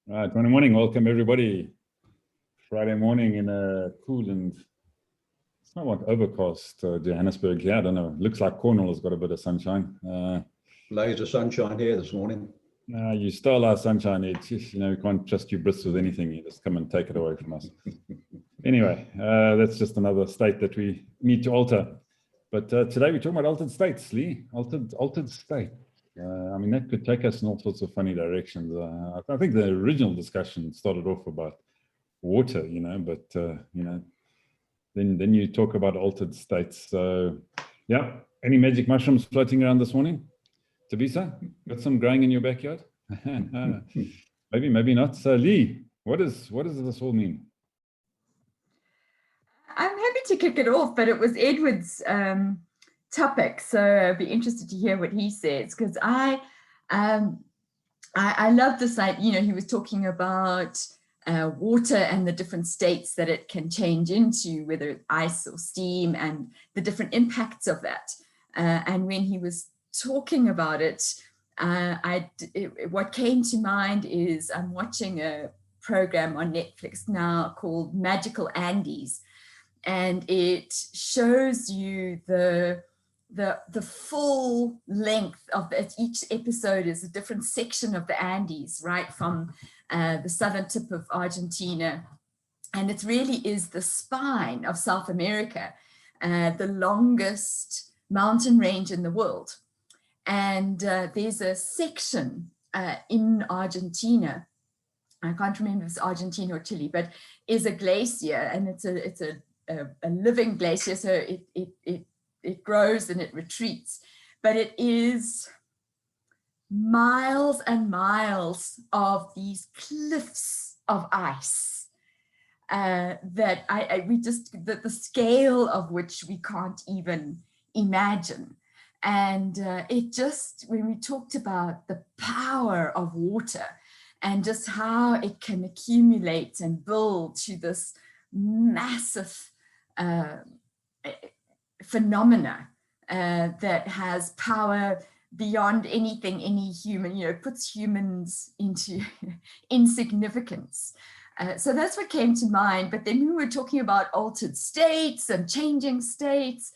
Right, morning. Welcome everybody. Friday morning in a cool and somewhat overcast Johannesburg here. I don't know. Looks like Cornwall has got a bit of sunshine. Loads of sunshine here this morning. You stole our sunshine. We can't trust you Brits with anything. You just come and take it away from us. Anyway, that's just another state that we need to alter. But today we're talking about altered states, Lee. Altered state. I mean, that could take us in all sorts of funny directions. I think the original discussion started off about water, but then you talk about altered states. So, yeah, any magic mushrooms floating around this morning? Tabisa, got some growing in your backyard? maybe not. So, Lee, what does this all mean? I'm happy to kick it off, but it was Edward's topic, so I'd be interested to hear what he says, because I love this. He was talking about water and the different states that it can change into, whether it's ice or steam, and the different impacts of that. And when he was talking about it, what came to mind is I'm watching a program on Netflix now called Magical Andes, and it shows you the full length of it. Each episode is a different section of the Andes, right from the southern tip of Argentina, and it really is the spine of South America, the longest mountain range in the world. And there's a section in Argentina, I can't remember if it's Argentina or Chile, but is a glacier, and it's a living glacier, so it grows and it retreats, but it is miles and miles of these cliffs of ice that the scale of which we can't even imagine. And when we talked about the power of water and just how it can accumulate and build to this massive phenomena that has power beyond anything any human, puts humans into insignificance. So that's what came to mind. But then we were talking about altered states and changing states.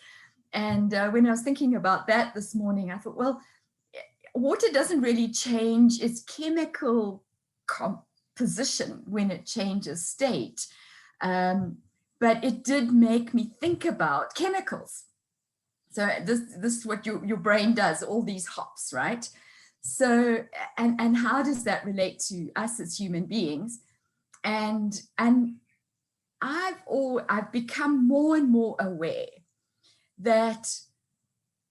And when I was thinking about that this morning, I thought, well, water doesn't really change its chemical composition when it changes state. But it did make me think about chemicals. So this is what your brain does, all these hops, right? So, and how does that relate to us as human beings? And I've become more and more aware that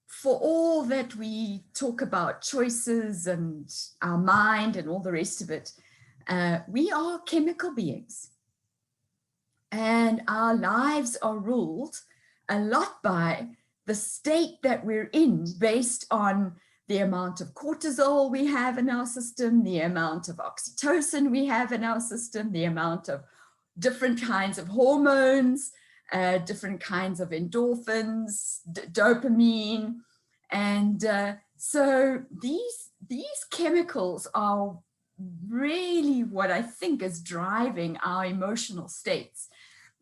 for all that we talk about choices and our mind and all the rest of it, we are chemical beings. And our lives are ruled a lot by the state that we're in, based on the amount of cortisol we have in our system, the amount of oxytocin we have in our system, the amount of different kinds of hormones, different kinds of endorphins, dopamine. And so these chemicals are really what I think is driving our emotional states.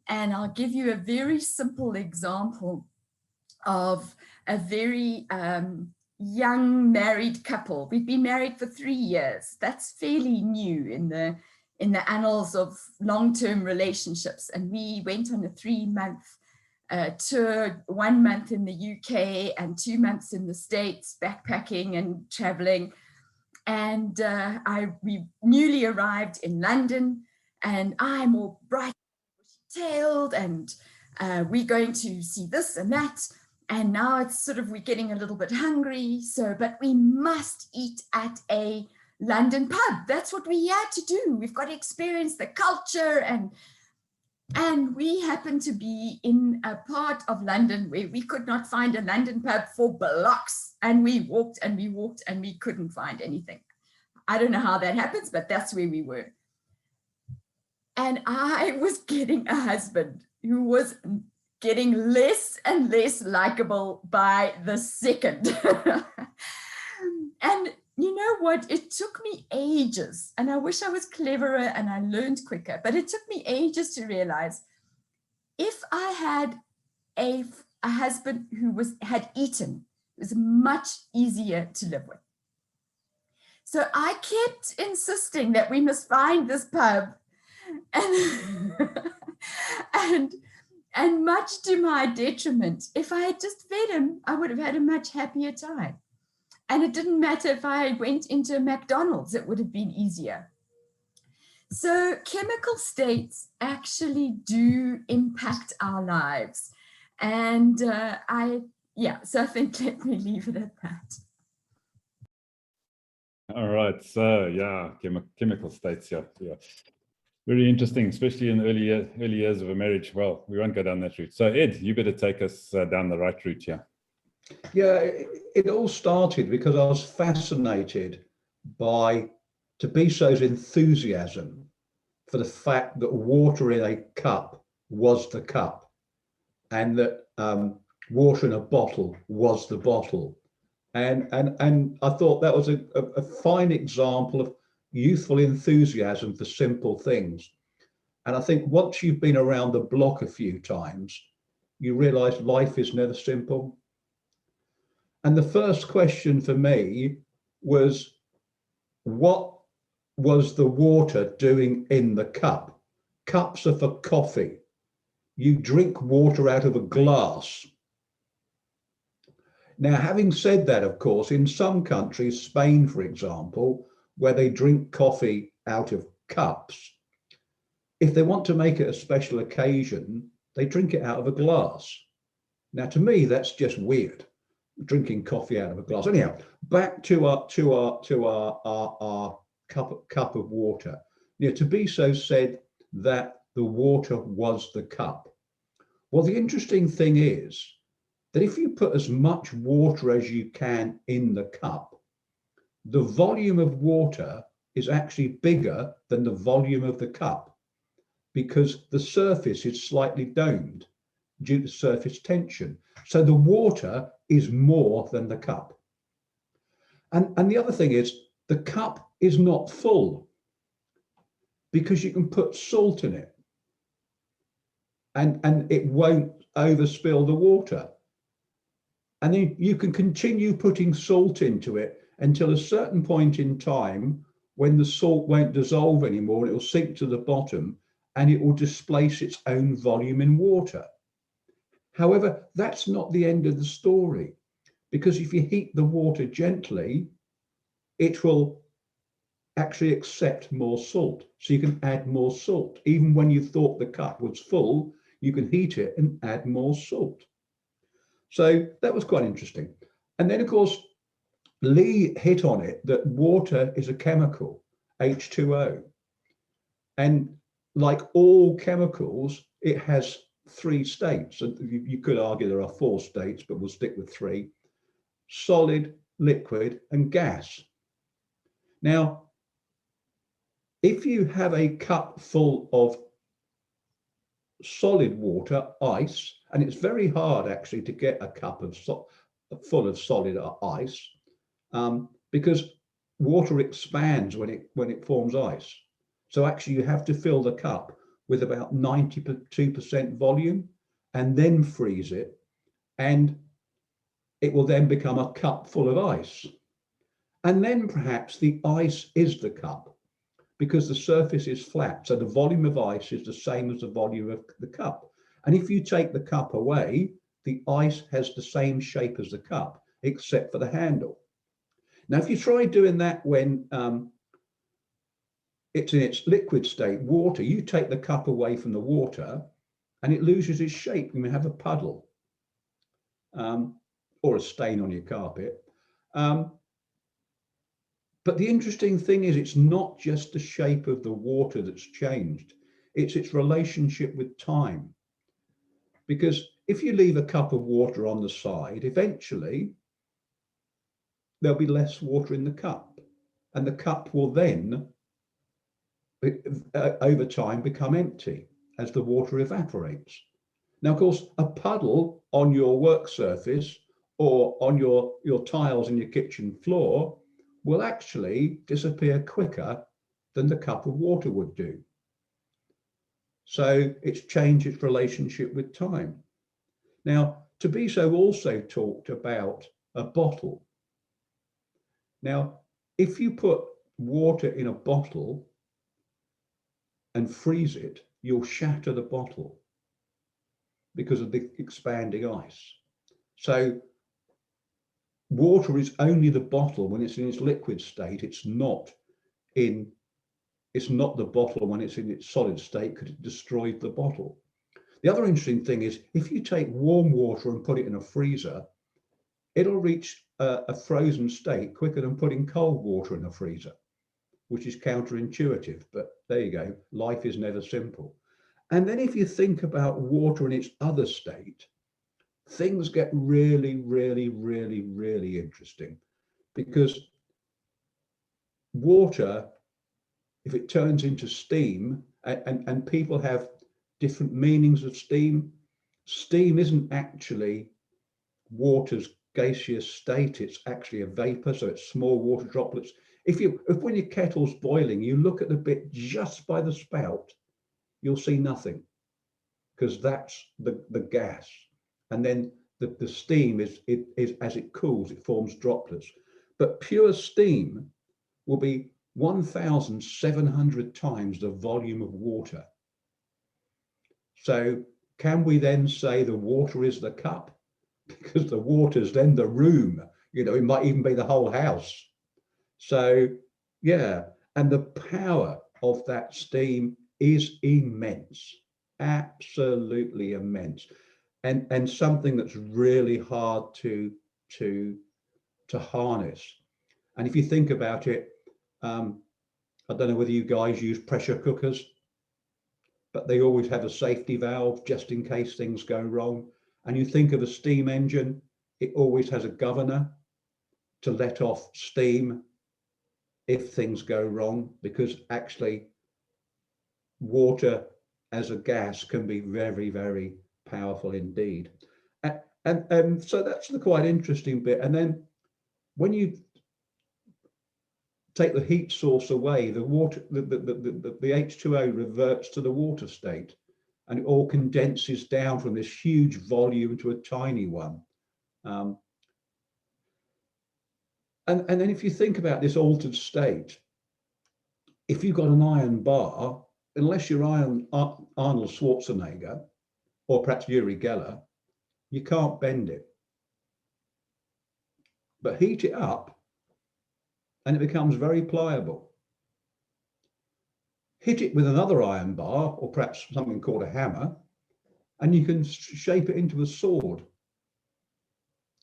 And I'll give you a very simple example of a very young married couple. We've been married for 3 years. That's fairly new in the annals of long-term relationships. And we went on a 3-month tour, 1 month in the UK and 2 months in the States, backpacking and traveling. And we newly arrived in London, and I'm all bright tailed, and we're going to see this and that. And now it's sort of, we're getting a little bit hungry. But we must eat at a London pub. That's what we had to do. We've got to experience the culture. And we happened to be in a part of London where we could not find a London pub for blocks. And we walked and we walked and we couldn't find anything. I don't know how that happens, but that's where we were. And I was getting a husband who was getting less and less likable by the second. And you know what? It took me ages, and I wish I was cleverer and I learned quicker, but it took me ages to realize if I had a husband who had eaten, it was much easier to live with. So I kept insisting that we must find this pub, and and much to my detriment, if I had just fed him, I would have had a much happier time. And it didn't matter if I went into a McDonald's, it would have been easier. So chemical states actually do impact our lives. And so I think let me leave it at that. All right. So yeah, chemical states. Yeah. Very interesting, especially in the early years of a marriage. Well, we won't go down that route. So Ed, you better take us down the right route here. Yeah, it all started because I was fascinated by Tobiso's enthusiasm for the fact that water in a cup was the cup, and that water in a bottle was the bottle. And I thought that was a fine example of youthful enthusiasm for simple things. And I think once you've been around the block a few times, you realize life is never simple. And the first question for me was, what was the water doing in the cup? Cups are for coffee. You drink water out of a glass. Now, having said that, of course, in some countries, Spain, for example, where they drink coffee out of cups, if they want to make it a special occasion, they drink it out of a glass. Now, to me, that's just weird, drinking coffee out of a glass. Anyhow, back to our cup of water. You know, Tobiso said that the water was the cup. Well, the interesting thing is that if you put as much water as you can in the cup, the volume of water is actually bigger than the volume of the cup, because the surface is slightly domed due to surface tension. So the water is more than the cup. And the other thing is, the cup is not full because you can put salt in it and it won't overspill the water. And then you can continue putting salt into it until a certain point in time when the salt won't dissolve anymore, it will sink to the bottom and it will displace its own volume in water. However, that's not the end of the story, because if you heat the water gently, it will actually accept more salt. So you can add more salt. Even when you thought the cup was full, you can heat it and add more salt. So that was quite interesting. And then, of course, Lee hit on it that water is a chemical, H2O. And like all chemicals, it has three states. And you could argue there are four states, but we'll stick with three: solid, liquid, and gas. Now, if you have a cup full of solid water, ice, and it's very hard actually to get a cup of full of solid ice, because water expands when it forms ice. So actually you have to fill the cup with about 92% volume and then freeze it, and it will then become a cup full of ice. And then perhaps the ice is the cup, because the surface is flat. So the volume of ice is the same as the volume of the cup. And if you take the cup away, the ice has the same shape as the cup, except for the handle. Now, if you try doing that when it's in its liquid state, water, you take the cup away from the water and it loses its shape. You may have a puddle or a stain on your carpet. But the interesting thing is, it's not just the shape of the water that's changed, it's its relationship with time. Because if you leave a cup of water on the side, eventually there'll be less water in the cup, and the cup will then, over time, become empty as the water evaporates. Now, of course, a puddle on your work surface or on your tiles in your kitchen floor will actually disappear quicker than the cup of water would do. So it's changed its relationship with time. Now, Treviso also talked about a bottle. Now, if you put water in a bottle and freeze it, you'll shatter the bottle because of the expanding ice. So water is only the bottle when it's in its liquid state. It's not the bottle when it's in its solid state, because it destroys the bottle. The other interesting thing is, if you take warm water and put it in a freezer, it'll reach a frozen state quicker than putting cold water in a freezer, which is counterintuitive, but there you go. Life is never simple. And then if you think about water in its other state, things get really, really, really, really interesting, because water, if it turns into steam, and people have different meanings of steam. Steam isn't actually water's gaseous state, it's actually a vapor, so it's small water droplets. If when your kettle's boiling, you look at the bit just by the spout, you'll see nothing, because that's the gas. And then the steam is as it cools, it forms droplets. But pure steam will be 1,700 times the volume of water. So can we then say the water is the cup? Because the water's then the room, it might even be the whole house. So yeah, and the power of that steam is immense, absolutely immense, and something that's really hard to harness. And if you think about it, I don't know whether you guys use pressure cookers, but they always have a safety valve just in case things go wrong. And you think of a steam engine, it always has a governor to let off steam if things go wrong, because actually water as a gas can be very, very powerful indeed. And so that's the quite interesting bit. And then when you take the heat source away, the water, the H2O reverts to the water state, and it all condenses down from this huge volume to a tiny one. And then if you think about this altered state, if you've got an iron bar, unless you're Arnold Schwarzenegger or perhaps Uri Geller, you can't bend it. But heat it up and it becomes very pliable. Hit it with another iron bar, or perhaps something called a hammer, and you can shape it into a sword.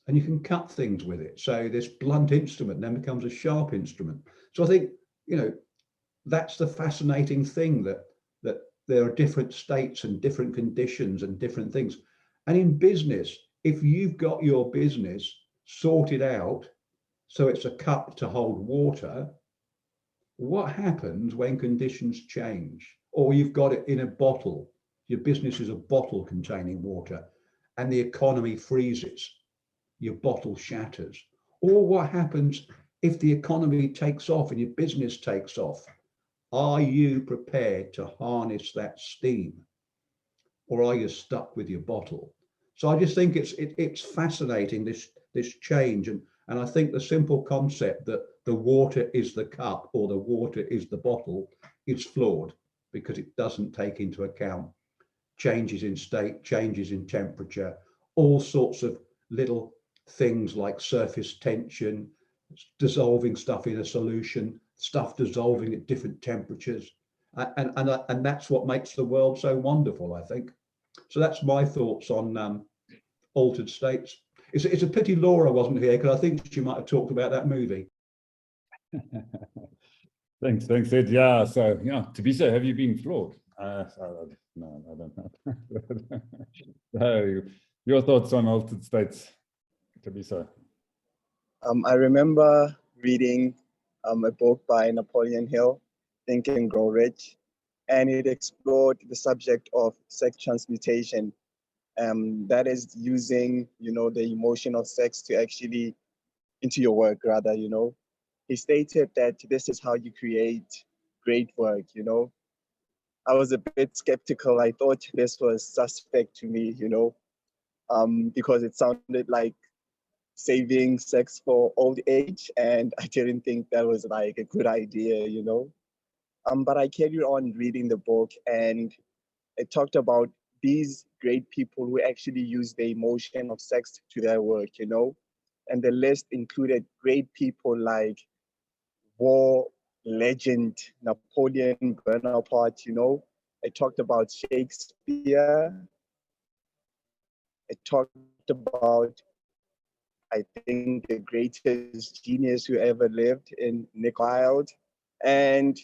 And you can cut things with it. So this blunt instrument then becomes a sharp instrument. So I think, that's the fascinating thing, that there are different states and different conditions and different things. And in business, if you've got your business sorted out so it's a cup to hold water, what happens when conditions change? Or you've got it in a bottle, your business is a bottle containing water, and the economy freezes, your bottle shatters. Or what happens if the economy takes off and your business takes off? Are you prepared to harness that steam, or are you stuck with your bottle? So I just think it's fascinating, this change, and I think the simple concept that the water is the cup or the water is the bottle is flawed, because it doesn't take into account changes in state, changes in temperature, all sorts of little things like surface tension, dissolving stuff in a solution, stuff dissolving at different temperatures, and that's what makes the world so wonderful, I think. So that's my thoughts on altered states. It's a pity Laura wasn't here, because I think she might have talked about that movie. Thanks, Ed. Yeah, so Treviso, have you been flawed? No, I don't know. So, your thoughts on altered states, Treviso? I remember reading a book by Napoleon Hill, Think and Grow Rich, and it explored the subject of sex transmutation. That is using, the emotion of sex to actually, into your work rather, he stated that this is how you create great work, you know. I was a bit skeptical. I thought this was suspect to me, you know, because it sounded like saving sex for old age, and I didn't think that was like a good idea, you know. But I carried on reading the book, and it talked about these great people who actually use the emotion of sex to their work, you know. And the list included great people like war legend Napoleon Bonaparte, you know. I talked about Shakespeare. I talked about, I think, the greatest genius who ever lived in Nick Wilde. And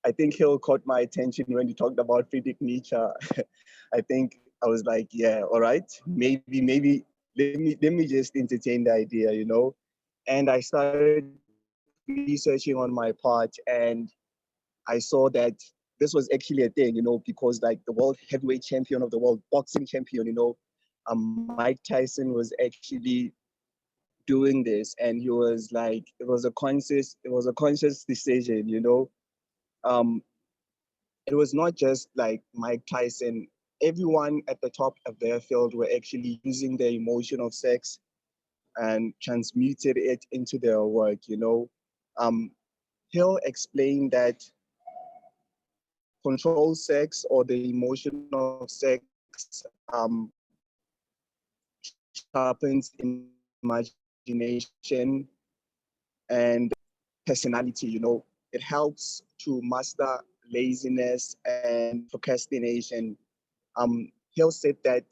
I think Hill caught my attention when he talked about Friedrich Nietzsche. I think I was like, yeah, all right, maybe let me just entertain the idea, you know. And I started researching on my part, and I saw that this was actually a thing, you know, because like the world heavyweight champion of the world boxing champion, you know, Mike Tyson was actually doing this, and he was like, it was a conscious decision, you know. Um, it was not just like Mike Tyson. Everyone at the top of their field were actually using the emotion of sex and transmuted it into their work, you know. Hill explained that control sex or the emotion of sex um, sharpens imagination and personality, you know. It helps to master laziness and procrastination. Hill said that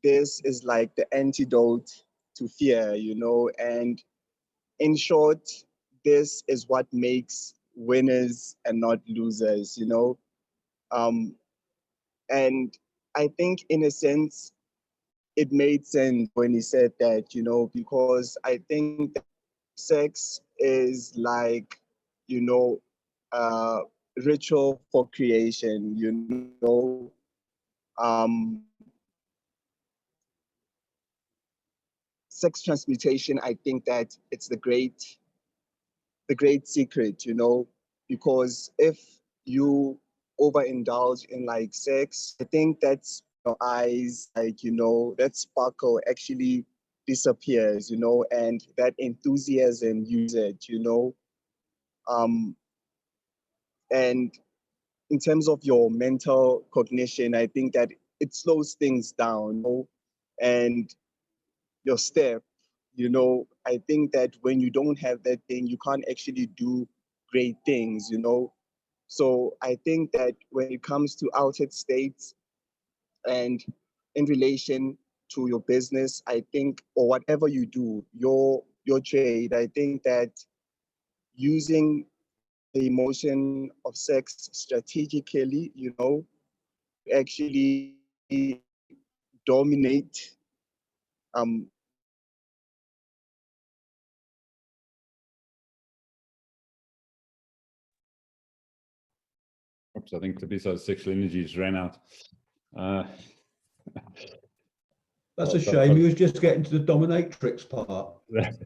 this is like the antidote to fear, you know, and in short, this is what makes winners and not losers, you know. Um, and I think in a sense, it made sense when he said that, you know, because I think that sex is like, you know, uh, ritual for creation, you know. Um, Sex transmutation, I think that it's the great secret, you know, because if you overindulge in like sex, I think that's your eyes, like, you know, that sparkle actually disappears, you know, and that enthusiasm use it, you know. Um, and in terms of your mental cognition, I think that it slows things down, you know, and your step, you know. I think that when you don't have that thing, you can't actually do great things, you know. So I think that when it comes to altered states and in relation to your business, I think, or whatever you do, your trade, I think that using the emotion of sex strategically, you know, actually dominate um, Oops, I think Tabiso's sexual energies ran out. That's a shame. He was just getting to the dominatrix part.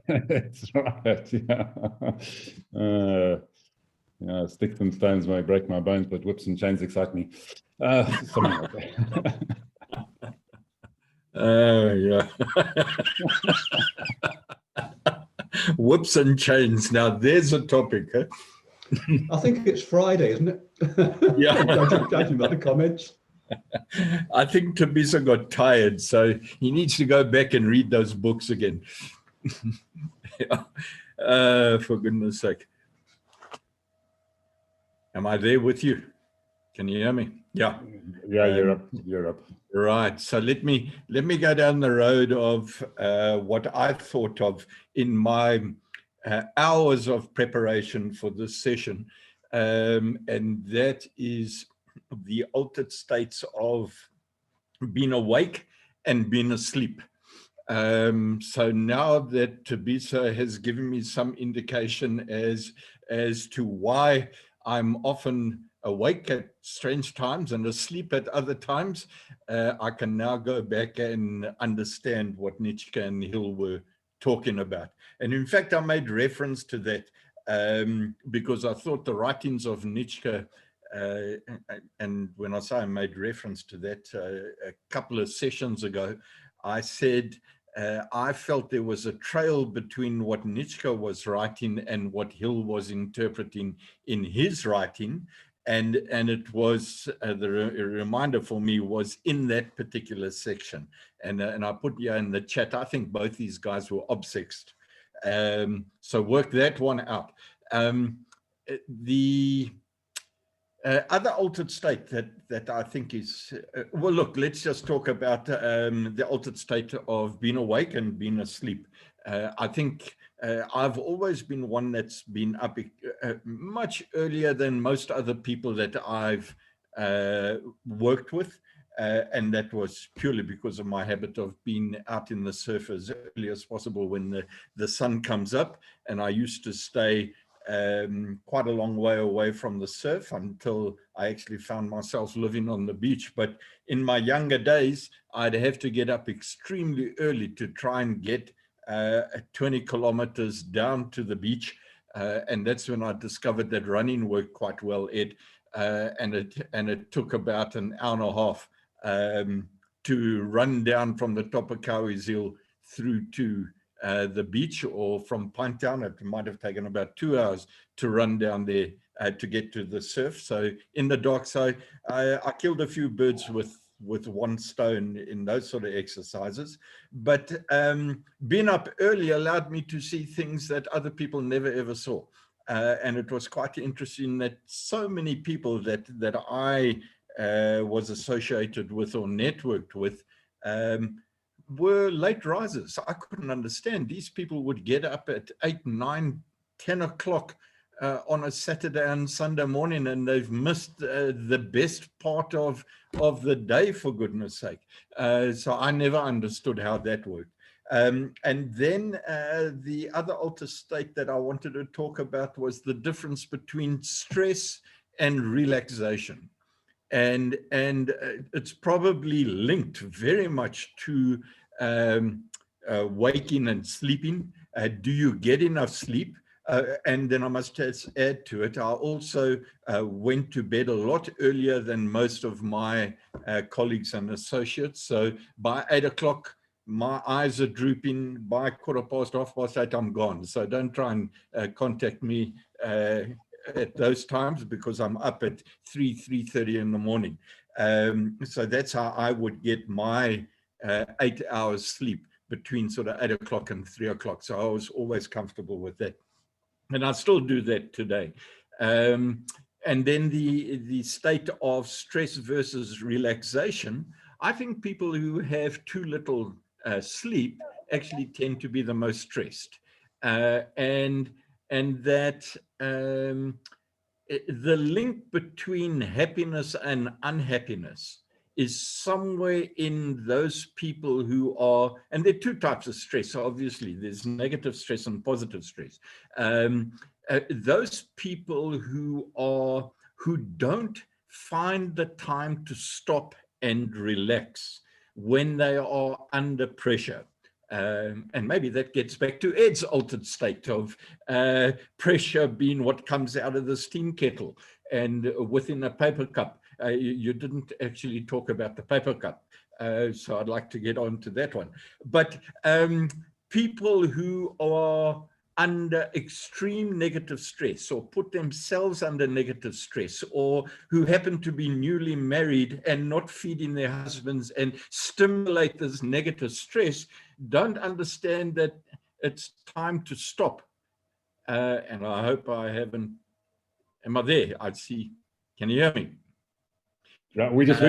That's right. Yeah. Yeah, sticks and stones may break my bones, but whips and chains excite me. Something like that. Yeah. Whips and chains. Now there's a topic. Huh? I think it's Friday, isn't it? Yeah. Judging by the comments. I think Tabisa got tired, so he needs to go back and read those books again. Yeah. For goodness sake. Am I there with you? Can you hear me? Yeah. Yeah, you're up. You're up. Right. So let me go down the road of what I thought of in my hours of preparation for this session, and that is the altered states of being awake and being asleep. So now that Tabisa has given me some indication as to why I'm often awake at strange times and asleep at other times, I can now go back and understand what Nietzsche and Hill were talking about. And in fact, I made reference to that because I thought the writings of Nietzsche, and when I say I made reference to that a couple of sessions ago, I said I felt there was a trail between what Nietzsche was writing and what Hill was interpreting in his writing. And it was the reminder for me was in that particular section. And I put here in the chat, I think both these guys were obsessed. So work that one out. The other altered state that I think is, well, look, let's just talk about the altered state of being awake and being asleep. I think I've always been one that's been up much earlier than most other people that I've worked with. And that was purely because of my habit of being out in the surf as early as possible when the sun comes up. And I used to stay quite a long way away from the surf until I actually found myself living on the beach. But in my younger days, I'd have to get up extremely early to try and get 20 kilometers down to the beach. And that's when I discovered that running worked quite well, Ed. And it took about an hour and a half to run down from the top of Cowie's Hill through to the beach, or from Pinetown. It might have taken about 2 hours to run down there to get to the surf. So in the dark, so I killed a few birds with one stone in those sort of exercises. But being up early allowed me to see things that other people never ever saw. And it was quite interesting that so many people that I was associated with or networked with were late risers. I couldn't understand. These people would get up at 8, 9, 10 o'clock on a Saturday and Sunday morning, and they've missed the best part of the day, for goodness sake. So I never understood how that worked. And then the other altered state that I wanted to talk about was the difference between stress and relaxation. And it's probably linked very much to waking and sleeping. Do you get enough sleep? And then I must add to it, I also went to bed a lot earlier than most of my colleagues and associates. So by 8 o'clock, my eyes are drooping. By 8:15, I'm gone. So don't try and contact me at those times, because I'm up at 3:30 in the morning. So that's how I would get my 8 hours sleep, between sort of 8 o'clock and 3 o'clock. So I was always comfortable with that. And I still do that today. And then the state of stress versus relaxation. I think people who have too little sleep actually tend to be the most stressed. And that the link between happiness and unhappiness is somewhere in those people who are, and there are two types of stress. So obviously, there's negative stress and positive stress. Those people who don't find the time to stop and relax when they are under pressure. And maybe that gets back to Ed's altered state of pressure being what comes out of the steam kettle and within a paper cup. You didn't actually talk about the paper cup, so I'd like to get on to that one. But people who are under extreme negative stress, or put themselves under negative stress, or who happen to be newly married and not feeding their husbands and stimulate this negative stress, don't understand that it's time to stop. And I hope I haven't, am I there? I see, can you hear me? Right, we just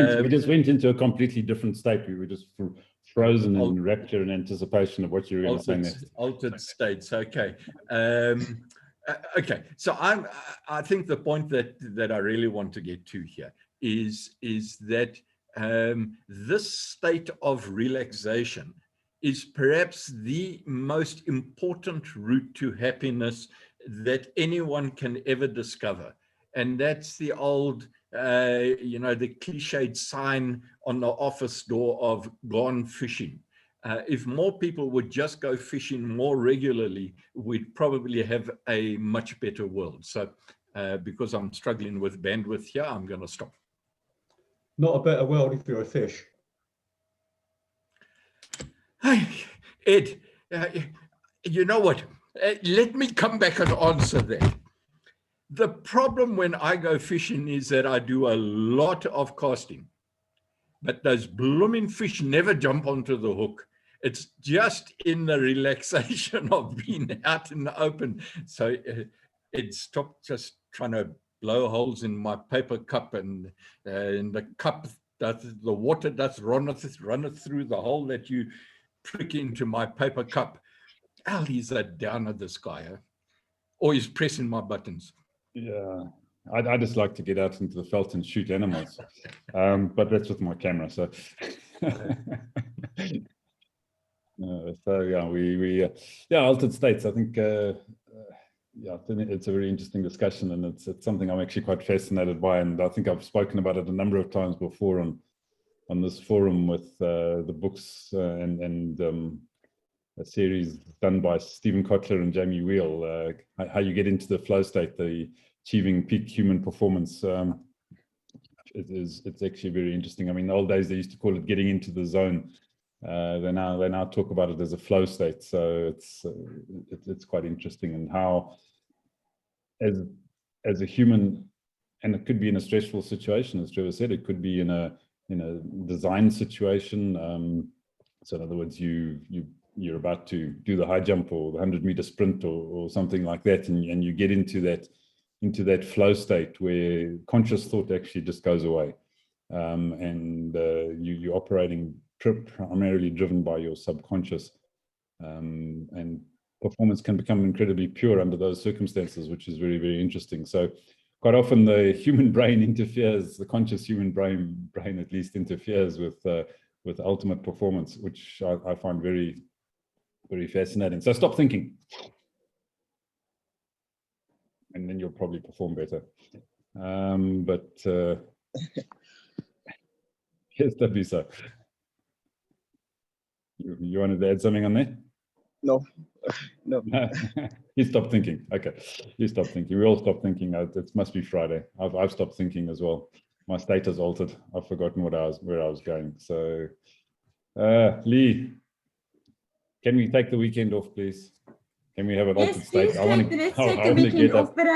went into a completely different state. We were just frozen in rapture and anticipation of what you were going to say next. Altered states, okay. Okay, so I think the point that I really want to get to here is that this state of relaxation is perhaps the most important route to happiness that anyone can ever discover. And that's the old, the cliched sign on the office door of gone fishing. If more people would just go fishing more regularly, we'd probably have a much better world. So because I'm struggling with bandwidth here, I'm going to stop. Not a better world if you're a fish. Hey, Ed, you know what? Let me come back and answer that. The problem when I go fishing is that I do a lot of casting, but those blooming fish never jump onto the hook. It's just in the relaxation of being out in the open. So it stopped just trying to blow holes in my paper cup, and in the cup, that the water does runneth through the hole that you prick into my paper cup. Hell, he's a downer, this guy, eh? Or he's pressing my buttons. Yeah, I just like to get out into the veld and shoot animals, but that's with my camera. So, so yeah, yeah, altered states. I think, yeah, it's a very interesting discussion, and it's something I'm actually quite fascinated by, and I think I've spoken about it a number of times before on this forum with the books and a series done by Stephen Kotler and Jamie Wheel, how you get into the flow state, the achieving peak human performance. It's actually very interesting. I mean, in the old days, they used to call it getting into the zone. They now talk about it as a flow state. So it's quite interesting, and how as a human, and it could be in a stressful situation, as Trevor said, it could be in a design situation. So in other words, you're about to do the high jump or the 100-meter sprint or something like that, and you get into that flow state where conscious thought actually just goes away, and you're operating primarily driven by your subconscious, and performance can become incredibly pure under those circumstances, which is very, very interesting. So quite often the human brain interferes, the conscious human brain at least interferes with ultimate performance, which I find very, very fascinating. So stop thinking, and then you'll probably perform better. Yes, Tabisa, you wanted to add something on that? No, no. You stop thinking. Okay, you stop thinking. We all stop thinking. It must be Friday. I've stopped thinking as well. My state has altered. I've forgotten where I was going. So, Lee, can we take the weekend off, please? Can we have an altered state? Let's take the weekend off. But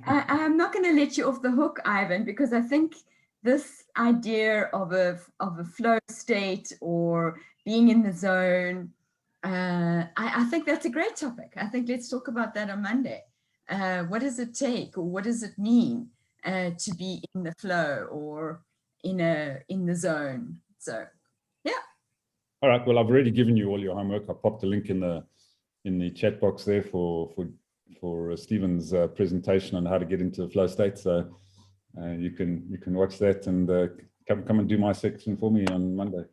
I'm not going to let you off the hook, Ivan, because I think this idea of a flow state or being in the zone, I think that's a great topic. I think let's talk about that on Monday. What does it take, or what does it mean to be in the flow or in the zone? So, yeah. All right. Well, I've already given you all your homework. I popped a link in the chat box there for Stephen's presentation on how to get into the flow state. So you can watch that and come and do my section for me on Monday.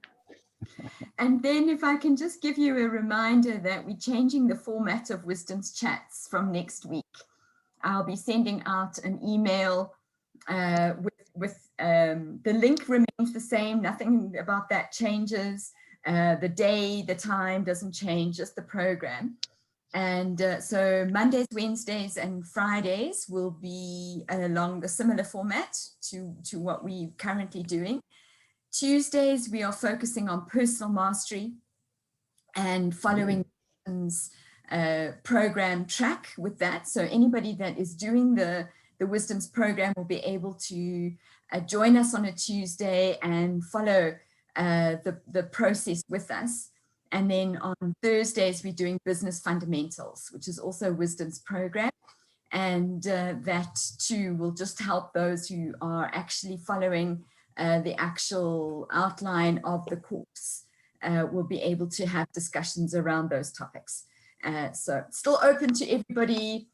And then if I can just give you a reminder that we're changing the format of Wisdom's Chats from next week. I'll be sending out an email with the link remains the same. Nothing about that changes. The day, the time doesn't change, just the program. And so Mondays, Wednesdays, and Fridays will be along a similar format to what we're currently doing. Tuesdays, we are focusing on personal mastery and following program track with that. So anybody that is doing the Wisdoms program will be able to join us on a Tuesday and follow the process with us. And then on Thursdays, we're doing business fundamentals, which is also Wisdom's program. And that too will just help those who are actually following the actual outline of the course. Will be able to have discussions around those topics. So still open to everybody,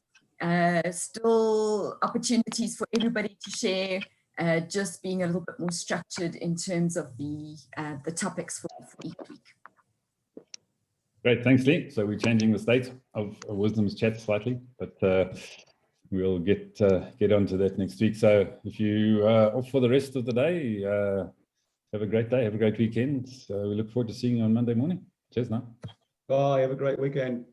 still opportunities for everybody to share, just being a little bit more structured in terms of the topics for each week. Great, thanks, Lee. So we're changing the state of Wisdom's Chat slightly, but we'll get onto that next week. So if you are off for the rest of the day, Have a great day. Have a great weekend. We look forward to seeing you on Monday morning. Cheers now. Bye. Have a great weekend.